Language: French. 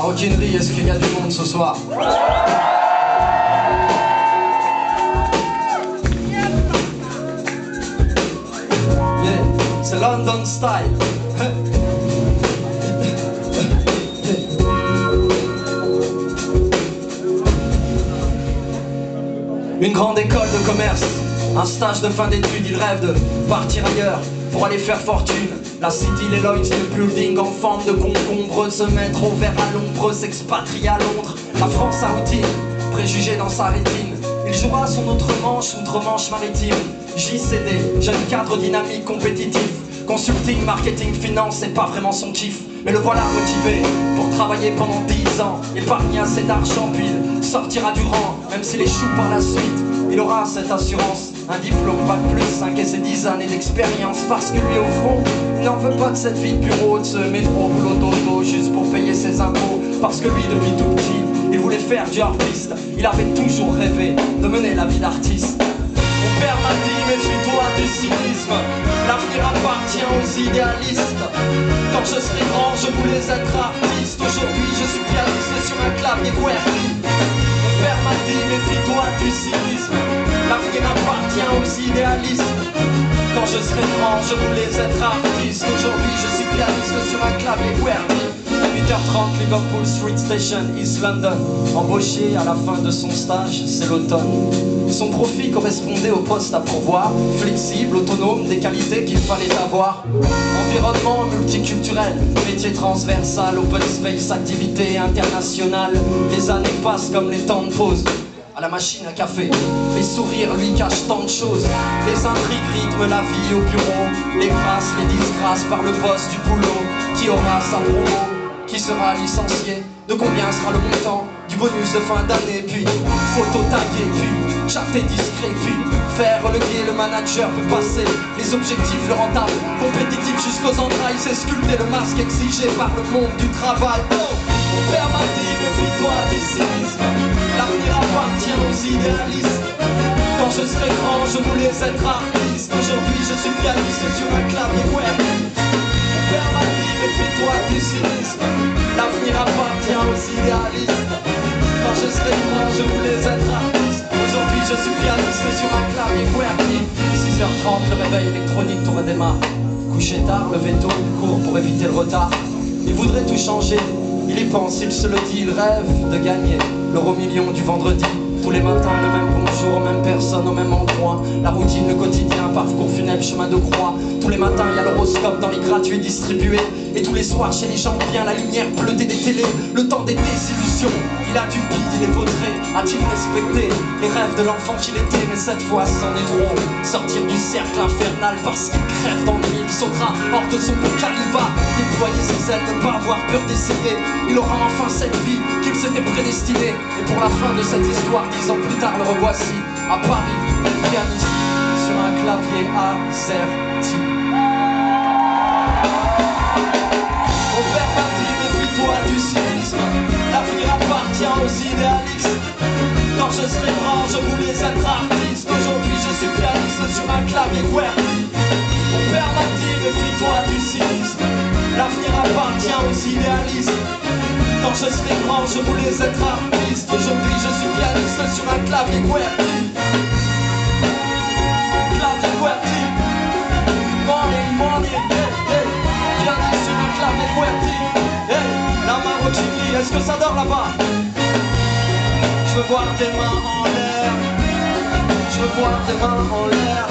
Maroquinerie, est-ce qu'il y a du monde ce soir? Yeah, c'est London style. Une grande école de commerce, un stage de fin d'études, il rêve de partir ailleurs pour aller faire fortune. La city, les Lloyds, le building en forme de concombre, se mettre au vert à l'ombre, s'expatrier à Londres. La France a routine, préjugé dans sa rétine. Il jouera son autre manche, outre-Manche maritime. JCD, jeune cadre dynamique, compétitif. Consulting, marketing, finance, c'est pas vraiment son kiff. Mais le voilà motivé pour travailler pendant 10 ans. Épargner assez d'argent, puis il sortira du rang. Même s'il échoue par la suite, il aura cette assurance. Un diplôme, bac plus 5 et ses 10 années d'expérience. Parce que lui au fond, il n'en veut pas de cette vie de bureau, de ce métro, boulot dodo, juste pour payer ses impôts. Parce que lui depuis tout petit, il voulait faire du hard-piste. Il avait toujours rêvé de mener la vie d'artiste. Mon père m'a dit, méfie-toi du cynisme. L'avenir appartient aux idéalistes. Quand je serai grand, je voulais être artiste. Aujourd'hui, je suis pianiste sur un clavier QWERTY. Mon père m'a dit, méfie-toi du cynisme. L'avenir appartient aux idéalistes. Quand je serai grand, je voulais être artiste. Aujourd'hui, je suis pianiste sur un clavier QWERTY. 8h30, Liverpool Street Station, East London. Embauché à la fin de son stage, c'est l'automne. Son profil correspondait au poste à pourvoir. Flexible, autonome, des qualités qu'il fallait avoir. Environnement multiculturel, métier transversal, open space, activité internationale. Les années passent comme les temps de pause. À la machine à café, les sourires lui cachent tant de choses. Les intrigues rythment la vie au bureau. Les grâces, les disgrâces par le boss du boulot. Qui aura sa promo? Qui sera licencié? De combien sera le montant du bonus de fin d'année? Puis photo taguée, puis chatter discret, puis faire le guet, le manager peut passer les objectifs, le rentable, compétitif jusqu'aux entrailles. C'est sculpter le masque exigé par le monde du travail. Oh, mon père m'a dit, méfie-toi du cynisme. L'avenir appartient aux idéalistes. Quand je serai grand, je voulais être artiste. Aujourd'hui, je suis pianiste sur un clavier QWERTY. Mon père m'a dit, méfie-toi du cynisme. L'avenir appartient aux idéalistes. Quand je serai grand, je voulais être artiste. Aujourd'hui, je suis pianiste sur un clavier QWERTY. 6h30, le réveil électronique tout redémarre. Couché tard, levé tôt, il court pour éviter le retard. Il voudrait tout changer, il y pense, il se le dit, il rêve de gagner l'euro million du vendredi. Tous les matins, le même bonjour, même personne au même endroit. La routine, le quotidien, parcours funèbre, chemin de croix. Tous les matins, il y a l'horoscope dans les gratuits distribués. Et tous les soirs, chez les gens bien, la lumière bleutée des télés. Le temps des désillusions, il a du bide, il est vautré. A-t-il respecté les rêves de l'enfant qu'il était? Mais cette fois, c'en est trop. Sortir du cercle infernal parce qu'il crève d'ennui. Il sautera hors de son bocal, il va déployer ses ailes, ne pas avoir peur d'essayer. Il aura enfin cette vie qu'il s'était prédestinée. Et pour la fin de cette histoire, 10 ans plus tard, le revoici à Paris, pianiste sur un clavier AZERTY. Mon père m'a dit, méfie-toi du cynisme. L'avenir appartient aux idéalistes. Quand je serai grand, je voulais être artiste. Aujourd'hui, je suis pianiste sur un clavier QWERTY. Mon père m'a dit, méfie-toi du cynisme. L'avenir appartient aux idéalistes. Quand je serai grand, je voulais être artiste. Aujourd'hui, je suis pianiste sur un clavier QWERTY. Clavier QWERTY. Morning, morning, hey, hey. Pianiste sur un clavier QWERTY. Hey, la maroquinerie, est-ce que ça dort là-bas? Je veux voir tes mains en l'air. Je veux voir tes mains en l'air.